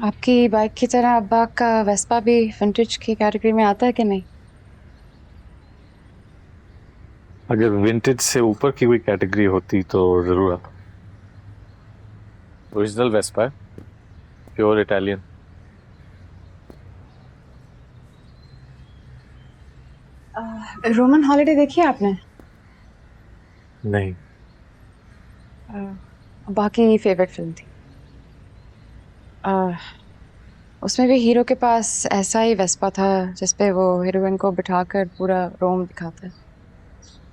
आपकी बाइक की तरह अब्बा का वेस्पा भी विंटेज की कैटेगरी में आता है कि नहीं? अगर विंटेज से ऊपर की कोई कैटेगरी होती तो जरूर आता। ओरिजिनल वेस्पा है, प्योर इटालियन। रोमन हॉलिडे देखी है आपने? नहीं। अब्बा की फेवरेट फिल्म थी। अह, उसमें भी हीरो के पास ऐसा ही वेस्पा था जिसपे वो हीरोइन को बिठाकर पूरा रोम दिखाता है।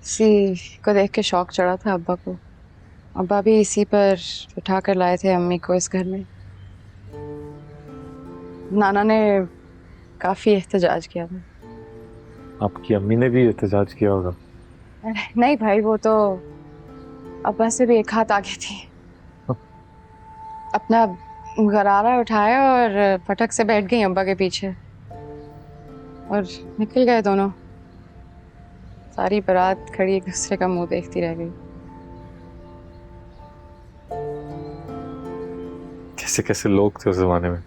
इसी को देख के शौक चढ़ा था अब्बा को। अब्बा भी इसी पर बिठा कर लाए थे अम्मी को इस घर में। नाना ने काफी एहतजाज किया था। आपकी अम्मी ने भी एहतजाज किया होगा। नहीं भाई, वो तो अब्बा से भी एक हाथ आगे थी। अपना गरारा उठाया और फटक से बैठ गई अब्बा के पीछे और निकल गए दोनों। सारी बारात खड़ी एक दूसरे का मुंह देखती रह गई। कैसे कैसे लोग थे उस जमाने में,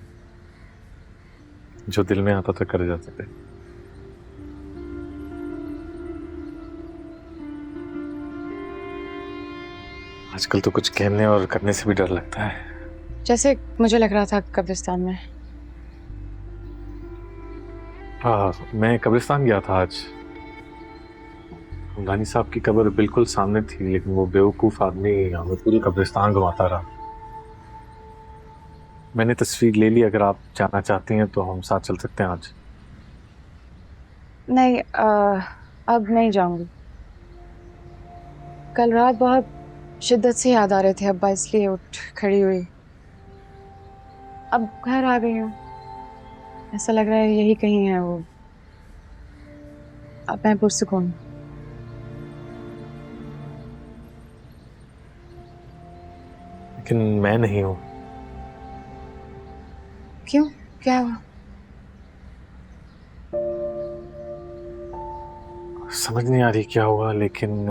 जो दिल में आता था कर जाते थे। आजकल तो कुछ कहने और करने से भी डर लगता है। जैसे मुझे लग रहा था कब्रिस्तान में। हाँ, मैं कब्रिस्तान गया था आज। रानी साहब की कब्र बिल्कुल सामने थी, लेकिन वो बेवकूफ आदमी हमें पूरी कब्रिस्तान घुमाता रहा। मैंने तस्वीर ले ली, अगर आप जाना चाहती हैं तो हम साथ चल सकते हैं आज। नहीं, अब नहीं जाऊंगी। कल रात बहुत शिद्दत से याद आ रहे थे अब्बा, इसलिए उठ खड़ी हुई। अब घर आ गई हूँ। ऐसा लग रहा है यही कहीं है वो। अब मैं पुरसुकून। लेकिन मैं नहीं हूँ। क्यों? क्या हुआ? समझ नहीं आ रही क्या हुआ, लेकिन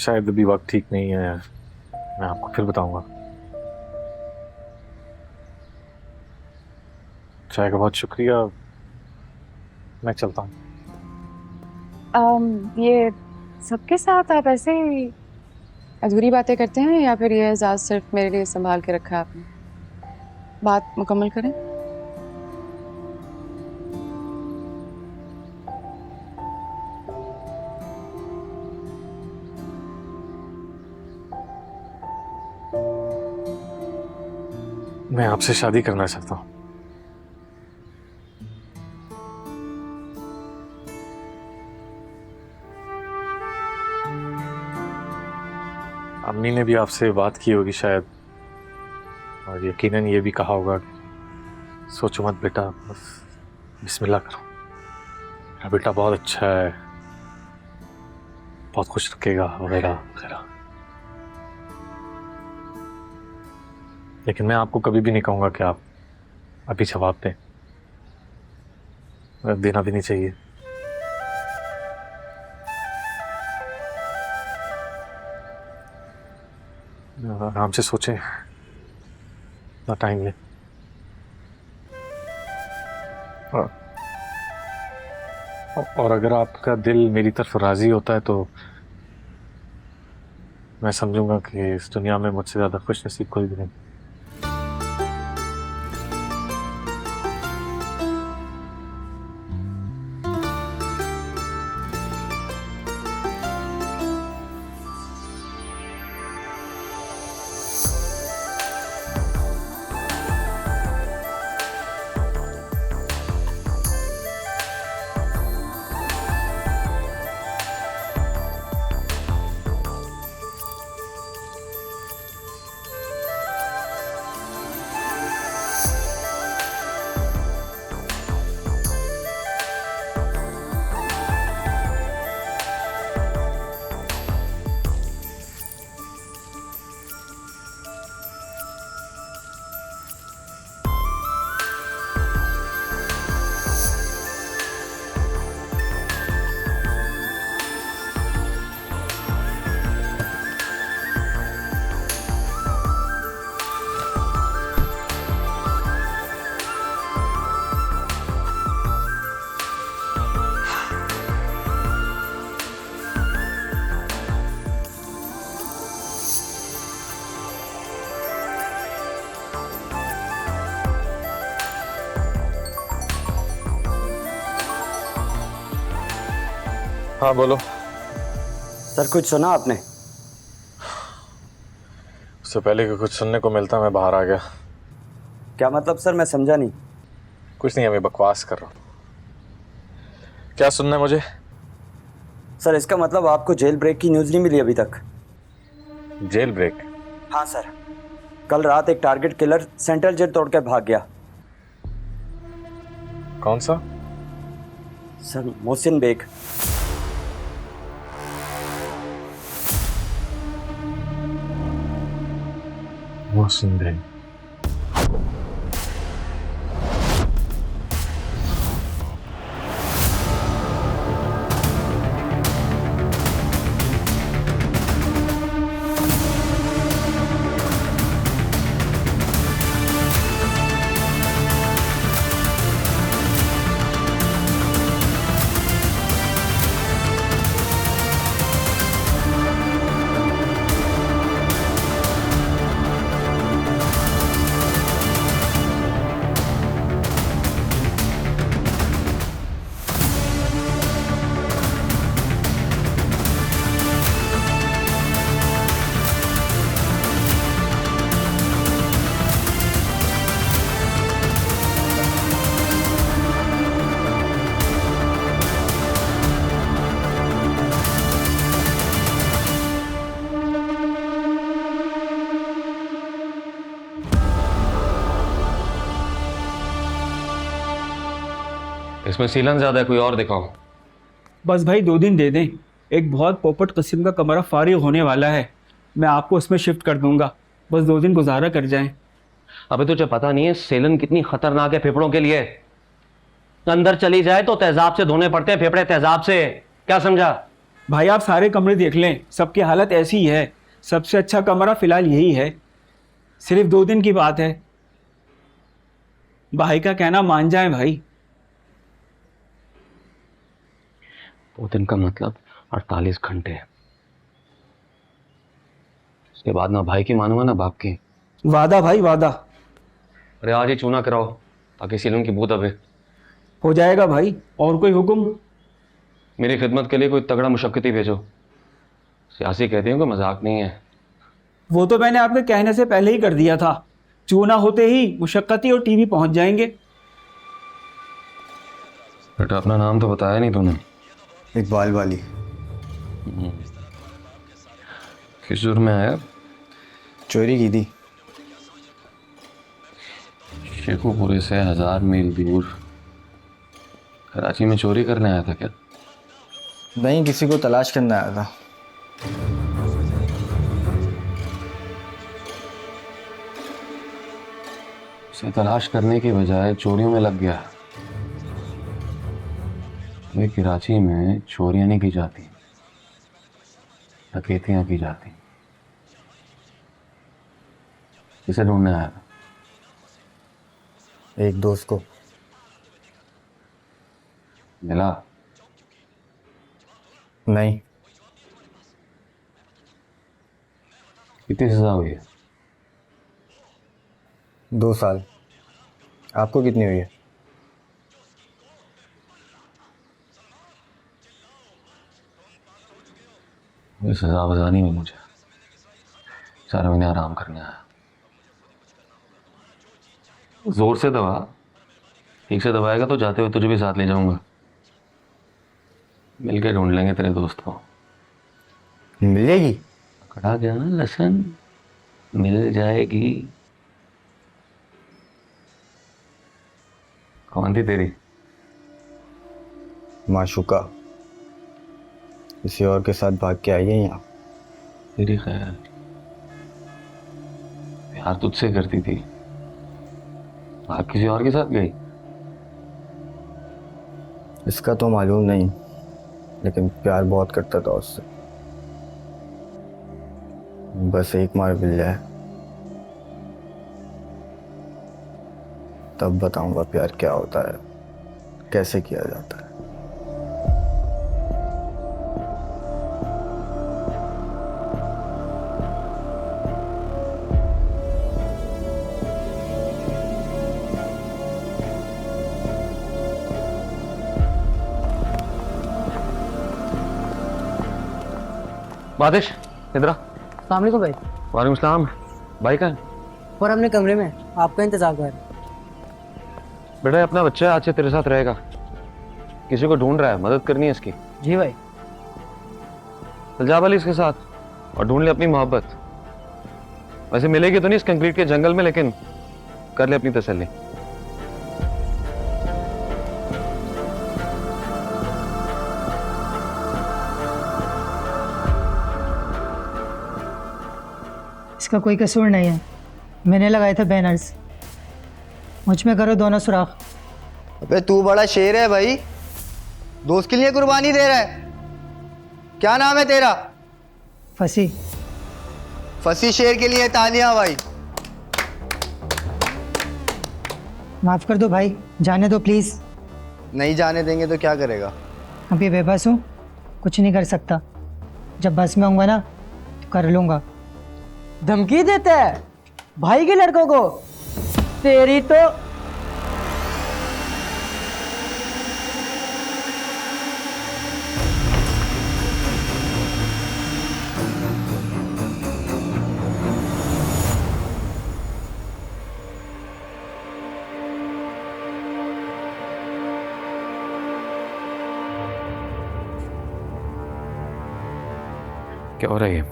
शायद अभी वक्त ठीक नहीं है। मैं आपको फिर बताऊंगा। चाय का बहुत शुक्रिया। मैं चलता हूँ। ये सबके साथ आप ऐसे ही अधूरी बातें करते हैं या फिर ये एहसास सिर्फ मेरे लिए संभाल के रखा है आपने? बात मुकम्मल करें। मैं आपसे शादी करना चाहता हूँ। अम्मी ने भी आपसे बात की होगी शायद, और यकीनन ये भी कहा होगा कि सोचो मत बेटा, बस बिस्मिल्लाह करो। मेरा बेटा बहुत अच्छा है, बहुत खुश रखेगा वगैरह वगैरह। लेकिन मैं आपको कभी भी नहीं कहूंगा कि आप अभी जवाब दें। देना भी नहीं चाहिए। आराम से सोचें, ना टाइम लें। और अगर आपका दिल मेरी तरफ राजी होता है तो मैं समझूंगा कि इस दुनिया में मुझसे ज्यादा खुश नसीब कोई भी नहीं। हाँ बोलो। सर कुछ सुना आपने? उससे पहले कि कुछ सुनने को मिलता मैं बाहर आ गया। क्या मतलब सर, मैं समझा नहीं। कुछ नहीं, अभी बकवास कर रहा हूँ। क्या सुनना है मुझे? सर इसका मतलब आपको जेल ब्रेक की न्यूज़ नहीं मिली अभी तक? Jail break? हाँ सर, कल रात एक टारगेट किलर सेंट्रल जेल तोड़ के भाग गया। कौन सा? सर मोहसिन बेग। मोहसिन बेग? इसमें सीलन ज्यादा है, कोई और दिखाओ। बस भाई 2 दिन दे दें। एक बहुत पोपट किस्म का कमरा फारिग होने वाला है, मैं आपको उसमें शिफ्ट कर दूंगा। बस 2 दिन गुजारा कर जाएं। अबे तुझे पता नहीं है सेलन कितनी खतरनाक है फेफड़ों के लिए? अंदर चली जाए तो तेजाब से धोने पड़ते हैं फेफड़े, तेजाब से। क्या समझा? भाई आप सारे कमरे देख लें, सबकी हालत ऐसी ही है। सबसे अच्छा कमरा फिलहाल यही है। सिर्फ 2 दिन की बात है, भाई का कहना मान जाए भाई। 2 दिन का मतलब 48 घंटे। उसके बाद ना भाई की मानूंगा ना बाप की। वादा भाई वादा। अरे आज ही चूना कराओ ताकि सीलन की बू दबे। हो जाएगा भाई। और कोई हुक्म? मेरी खिदमत के लिए कोई तगड़ा मुशक्कती भेजो। सियासी कहते हैं कोई मजाक नहीं है। वो तो मैंने आपके कहने से पहले ही कर दिया था। चूना होते ही मुशक्कती और टीवी पहुंच जाएंगे। बेटा अपना नाम तो बताया नहीं तूने। इकबाल वाली। किस जुर्म में आया? चोरी की थी। शेखुपुरे से 1000 मील दूर कराची में चोरी करने आया था क्या? नहीं, किसी को तलाश करने आया था। उसे तलाश करने की बजाय चोरियों में लग गया। ये कराची में चोरियां नहीं की जाती, डकैतियां की जाती। किसे ढूंढने आया था? एक दोस्त को। मिला? नहीं। कितनी सजा हुई है? 2 साल। आपको कितनी हुई है? ये सजा वजा नहीं हुई मुझे। 4 महीने आराम करने आया। जोर से दबा, ठीक से दबाएगा तो जाते हुए तुझे भी साथ ले जाऊंगा। मिलके ढूंढ लेंगे तेरे दोस्त को। मिलेगी? खड़ा गया ना लसन, मिल जाएगी। कौन थी तेरी? माशुका। किसी और के साथ भाग के आई है यहाँ। तेरी खैर, प्यार तुझसे करती थी, भाग किसी और के साथ गई। इसका तो मालूम नहीं, लेकिन प्यार बहुत करता था उससे। बस एक मार मिल जाए तब बताऊंगा प्यार क्या होता है, कैसे किया जाता है। बादिश इधर आ। सलामकुम भाई। वालेकुम सलाम। भाई का और हमने कमरे में आपका इंतजार कर। बेटा अपना बच्चा आज से तेरे साथ रहेगा, किसी को ढूंढ रहा है, मदद करनी है इसकी। जी भाई। चल जा वाली इसके साथ और ढूंढ ले अपनी मोहब्बत। वैसे मिलेगी तो नहीं इस कंक्रीट के जंगल में, लेकिन कर ले अपनी तसल्ली। इसका कोई कसूर नहीं है, मैंने लगाए थे बैनर्स। मुझ में करो दोनों सुराख। अबे तू बड़ा शेर है भाई, दोस्त के लिए कुर्बानी दे रहा है। क्या नाम है तेरा? फंसी। फंसी शेर के लिए तालियां भाई। माफ़ कर दो भाई, जाने दो प्लीज़। नहीं जाने देंगे तो क्या करेगा? अभी बेबस हूँ, कुछ नहीं कर सकता। जब बस में होऊंगा ना तो कर लूँगा। धमकी देते है भाई के लड़कों को, तेरी तो। क्या हो रहा है ये?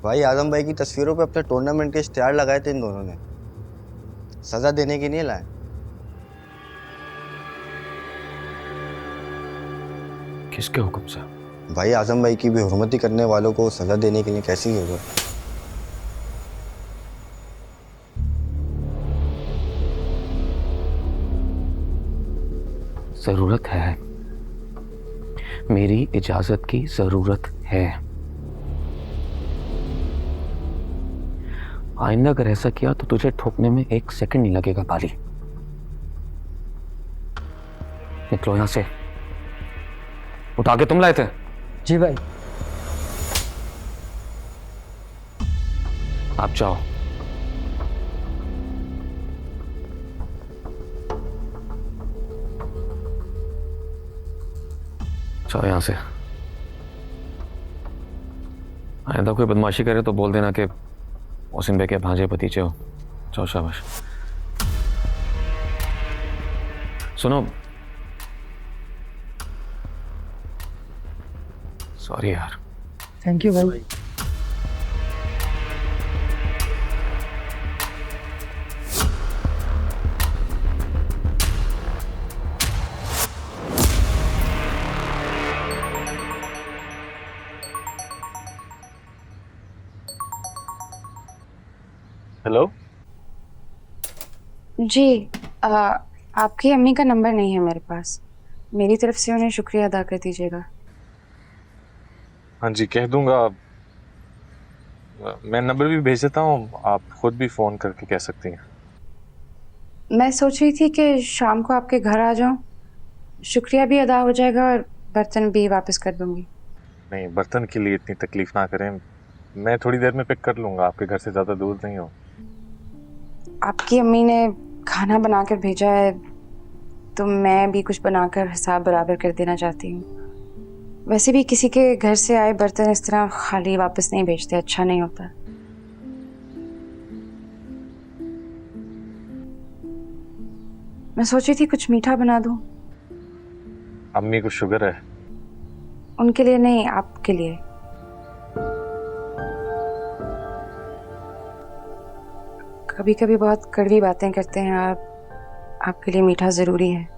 भाई आजम भाई की तस्वीरों पे अपने टूर्नामेंट के इश्तिहार लगाए थे इन दोनों ने, सजा देने के लिए लाए। किसके हुक्म से? भाई आजम भाई की भी हुर्मती करने वालों को सजा देने के लिए कैसी जरूरत? जरूरत है, मेरी इजाजत की जरूरत है। आइंदा अगर ऐसा किया तो तुझे ठोकने में 1 सेकंड नहीं लगेगा बाली। निकलो यहां से। उठा के तुम लाए थे? जी भाई। आप जाओ। जाओ यहां से। आइंदा कोई बदमाशी करे तो बोल देना कि मोहसिन भाई के भांजे भतीजे हो। जाओ शाबाश। सुनो, सॉरी यार। थैंक यू भाई। हेलो। जी आपकी अम्मी का नंबर नहीं है मेरे पास, मेरी तरफ से उन्हें शुक्रिया अदा कर दीजिएगा। हाँ जी कह दूंगा, मैं नंबर भी भेज देता हूँ, आप खुद भी फ़ोन करके कह सकती हैं। मैं सोच रही थी कि शाम को आपके घर आ जाऊं, शुक्रिया भी अदा हो जाएगा और बर्तन भी वापस कर दूंगी। नहीं, बर्तन के लिए इतनी तकलीफ ना करें, मैं थोड़ी देर में पिक कर लूँगा, आपके घर से ज़्यादा दूर नहीं हो। आपकी अम्मी ने खाना बनाकर भेजा है तो मैं भी कुछ बनाकर हिसाब बराबर कर देना चाहती हूँ। वैसे भी किसी के घर से आए बर्तन इस तरह खाली वापस नहीं भेजते, अच्छा नहीं होता। मैं सोची थी कुछ मीठा बना दूं। अम्मी को शुगर है? उनके लिए नहीं, आपके लिए। कभी कभी बहुत कड़वी बातें करते हैं आप, आपके लिए मीठा जरूरी है।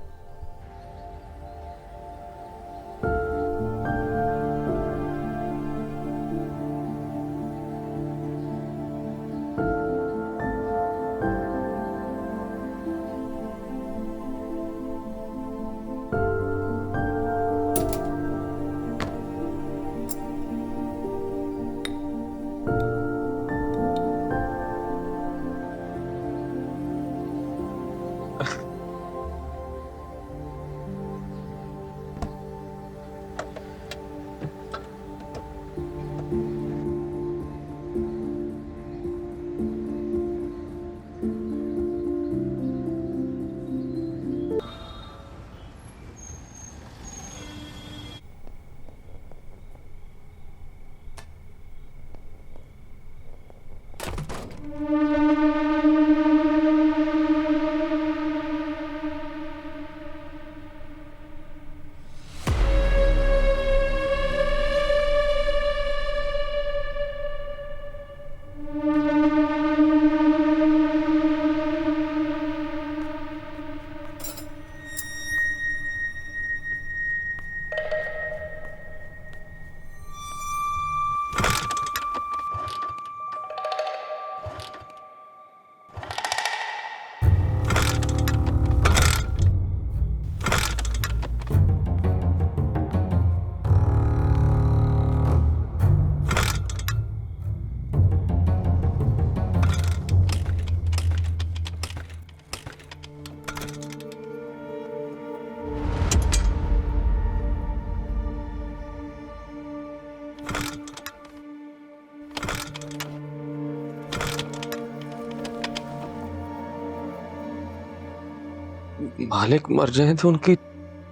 मालिक मर जाए तो उनकी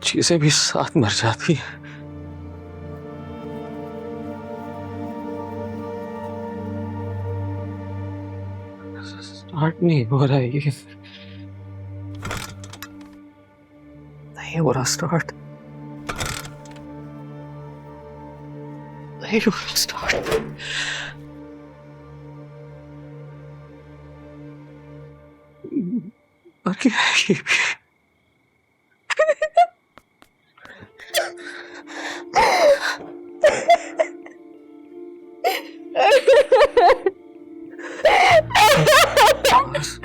चीजें भी साथ मर जाती हैं। स्टार्ट नहीं हो रहा है ये, नहीं हो रहा स्टार्ट, नहीं हो रहा स्टार्ट। मर गया है ये भी।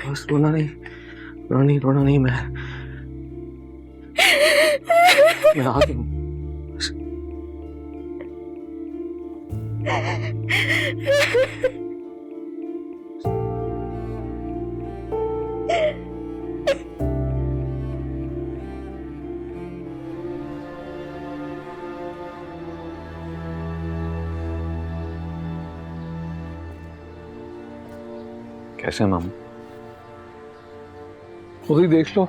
बस रोना नहीं, रोना नहीं, मैं आ गया हूँ। कैसे मामू? खुद ही देख लो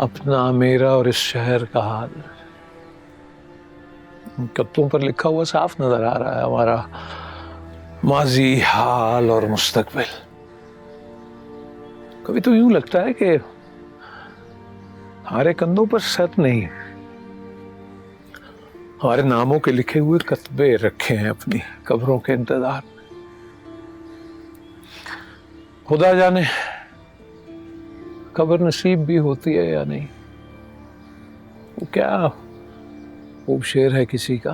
अपना, मेरा और इस शहर का हाल। कत्तों पर लिखा हुआ साफ नजर आ रहा है हमारा माजी, हाल और मुस्तकबिल। कभी तो यूं लगता है कि हमारे कंधों पर सर नहीं, हमारे नामों के लिखे हुए कतबे रखे हैं अपनी कब्रों के इंतजार में। खुदा जाने कब्र नसीब भी होती है या नहीं। वो क्या खूब शेर है किसी का।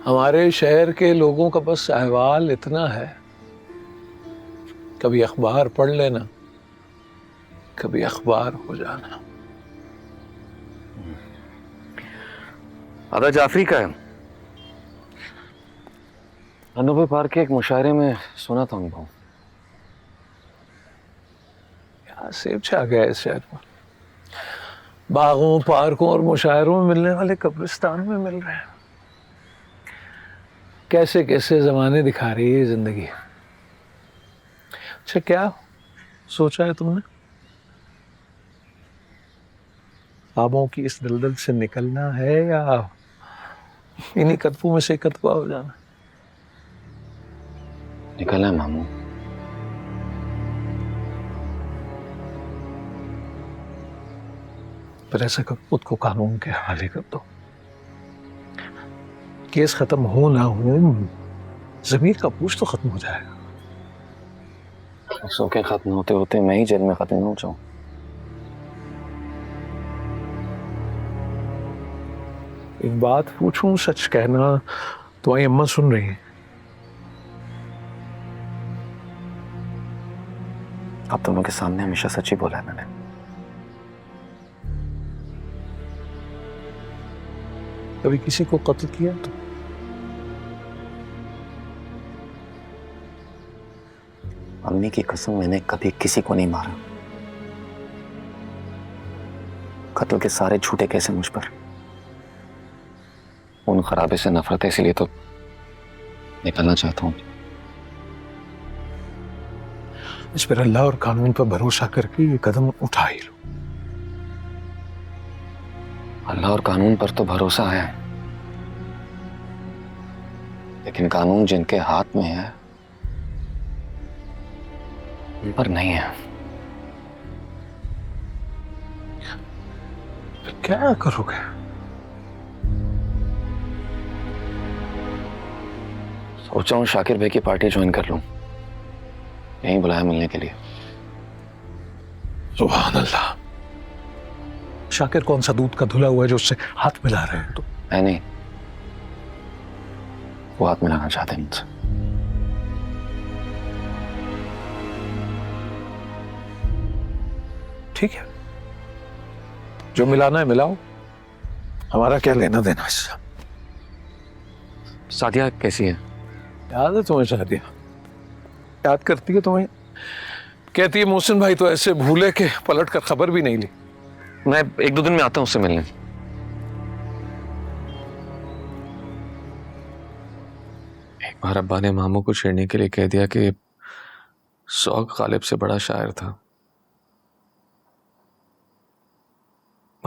हमारे शहर के लोगों का बस अहवाल इतना है, कभी अखबार पढ़ लेना, कभी अखबार हो जाना। आदा जाफरी का है। अनुभव पार्क के एक मुशायरे में सुना था उनको। क्या सेब छा गया इस शहर पर। बागों, पार्कों और मुशायरों में मिलने वाले कब्रिस्तान में मिल रहे हैं। कैसे कैसे जमाने दिखा रही है जिंदगी। अच्छा, क्या सोचा है तुमने? ख्वाबों की इस दलदल से निकलना है या इन्हीं कदमों में से कतबा हो जाना? निकलना है मामू। पर ऐसा कर, खुद को कानून के हवाले कर दो। केस खत्म हो ना हो, जमीर का पूछ तो खत्म हो जाएगा। सो के खत्म होते होते मैं ही जेल में खत्म हो जाऊं। एक बात पूछूं, सच कहना, तुम्हारी अम्मा सुन रही है? आप दोनों के सामने हमेशा सच ही बोला है मैंने। कभी किसी को कत्ल किया तो? अम्मी की कसम, मैंने कभी किसी को नहीं मारा। कत्ल के सारे झूठे कैसे मुझ पर। उन खराबे से नफरत है, इसीलिए तो निकलना चाहता हूँ। इस पर अल्लाह और कानून पर भरोसा करके ये कदम उठा ही लो। अल्लाह और कानून पर तो भरोसा है, लेकिन कानून जिनके हाथ में है उन पर नहीं है। फिर क्या करोगे? सोचा हूँ शाकिर भाई की पार्टी ज्वाइन कर लूं। यहीं बुलाया मिलने के लिए। सुभान अल्लाह। शाकिर कौन सा दूध का धुला हुआ है जो उससे हाथ मिला रहे हैं? तो मैं नहीं, वो हाथ मिलाना चाहते हैं मुझसे। ठीक है, जो मिलाना है मिलाओ, हमारा क्या लेना देना इससे। सादिया कैसी है? याद है तुम्हें शादिया? याद करती है तुम्हें? कहती है मोहसिन भाई तो ऐसे भूले के पलट कर खबर भी नहीं ली। मैं 1-2 दिन में आता हूं उससे मिलने। एक बार अब्बा ने मामू को छेड़ने के लिए कह दिया कि शौक गालिब से बड़ा शायर था।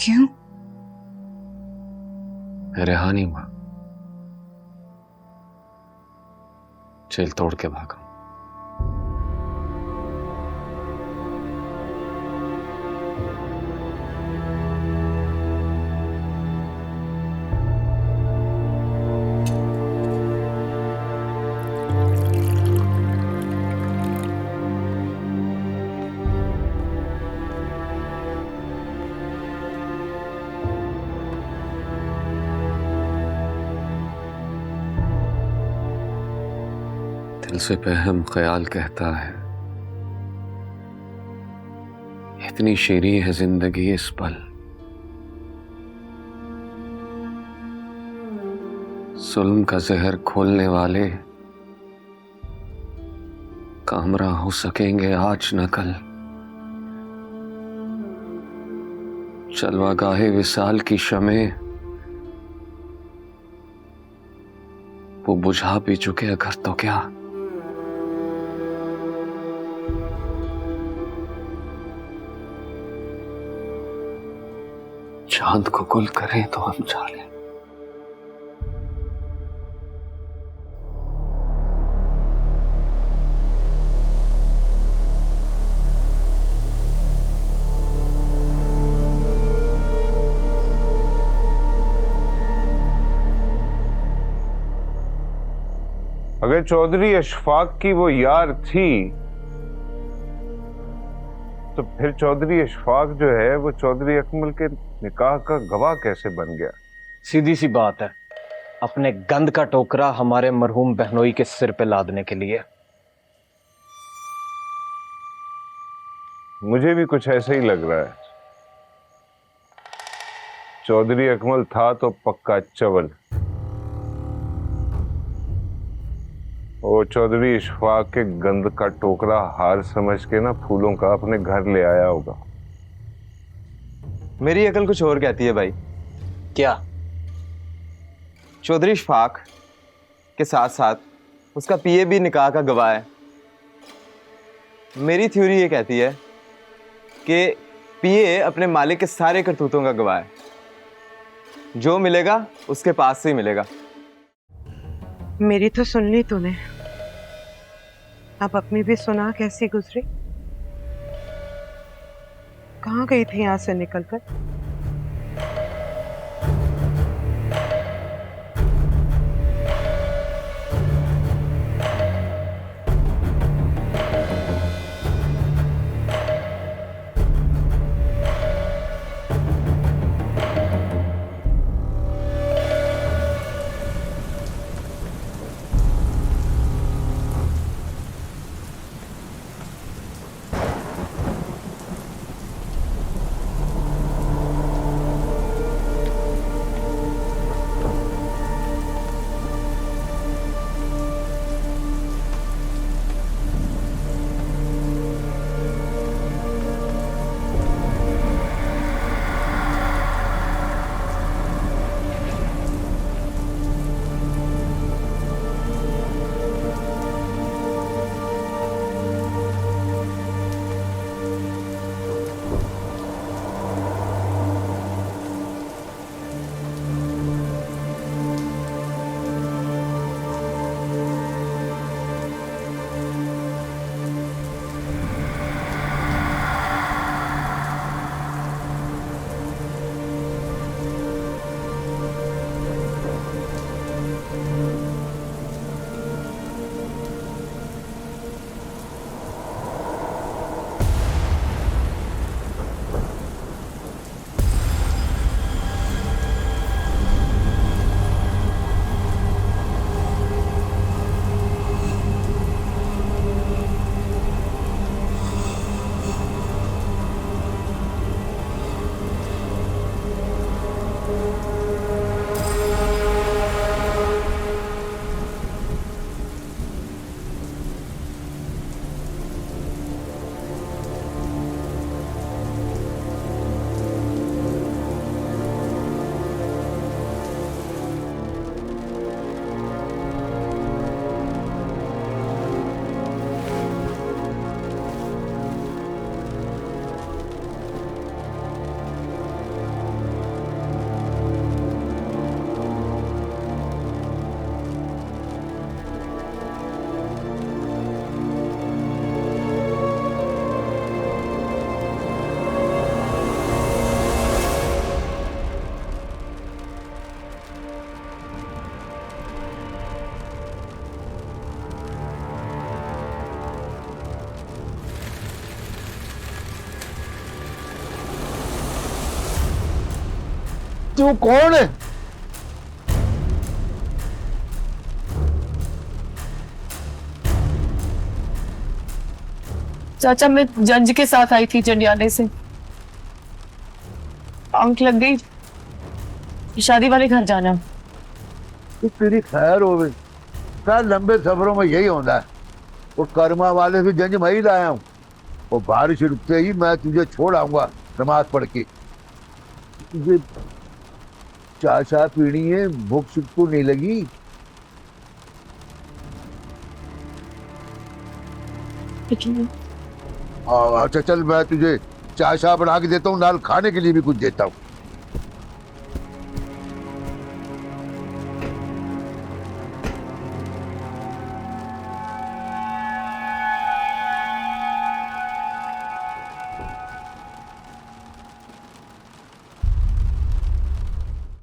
क्यों? मैं रिहा नहीं हुआ, जेल तोड़ के भागा। दिल से बेहम ख्याल कहता है, इतनी शीरी है जिंदगी इस पल, जुल्म का जहर खोलने वाले कामरा हो सकेंगे आज न कल। चलवागाहे विसाल की शमे वो बुझा भी चुके अगर तो क्या, चांद को गुल करें तो हम जाने। अगर चौधरी अशफाक की वो यार थी तो फिर चौधरी अशफाक जो है वो चौधरी अकमल के निकाह का गवाह कैसे बन गया? सीधी सी बात है, अपने गंद का टोकरा हमारे मरहूम बहनोई के सिर पे लादने के लिए। मुझे भी कुछ ऐसा ही लग रहा है। चौधरी अकमल था तो पक्का चवल, और चौधरी इशफाक के गंद का टोकरा हार समझ के ना फूलों का अपने घर ले आया होगा। मेरी अकल कुछ और कहती है भाई। क्या? चौधरी इशफाक के साथ साथ उसका पीए भी निकाह का गवाह है। मेरी थ्योरी ये कहती है कि पीए अपने मालिक के सारे करतूतों का गवाह है, जो मिलेगा उसके पास से ही मिलेगा। मेरी तो सुन ली तूने, अब अपनी भी सुना कैसी गुजरी। कहाँ गई थी यहाँ से निकलकर? तू कौन है? चाचा मैं जंज के साथ आई थी जंडियाले से, आंख लग गई, शादी वाले घर जाना। तो तेरी खैर हो गई। क्या लंबे सफरों में यही होता है। वो कर्मा वाले से जंज मैं ही लाया हूँ। वो बारिश रुकते ही मैं तुझे छोड़ आऊंगा नमाज पढ़ के। तुझे चाय चाय पीनी है, भूख सुख को नहीं लगी? अच्छा चल, मैं तुझे चाय चाय बना के देता हूँ, नाल खाने के लिए भी कुछ देता हूँ।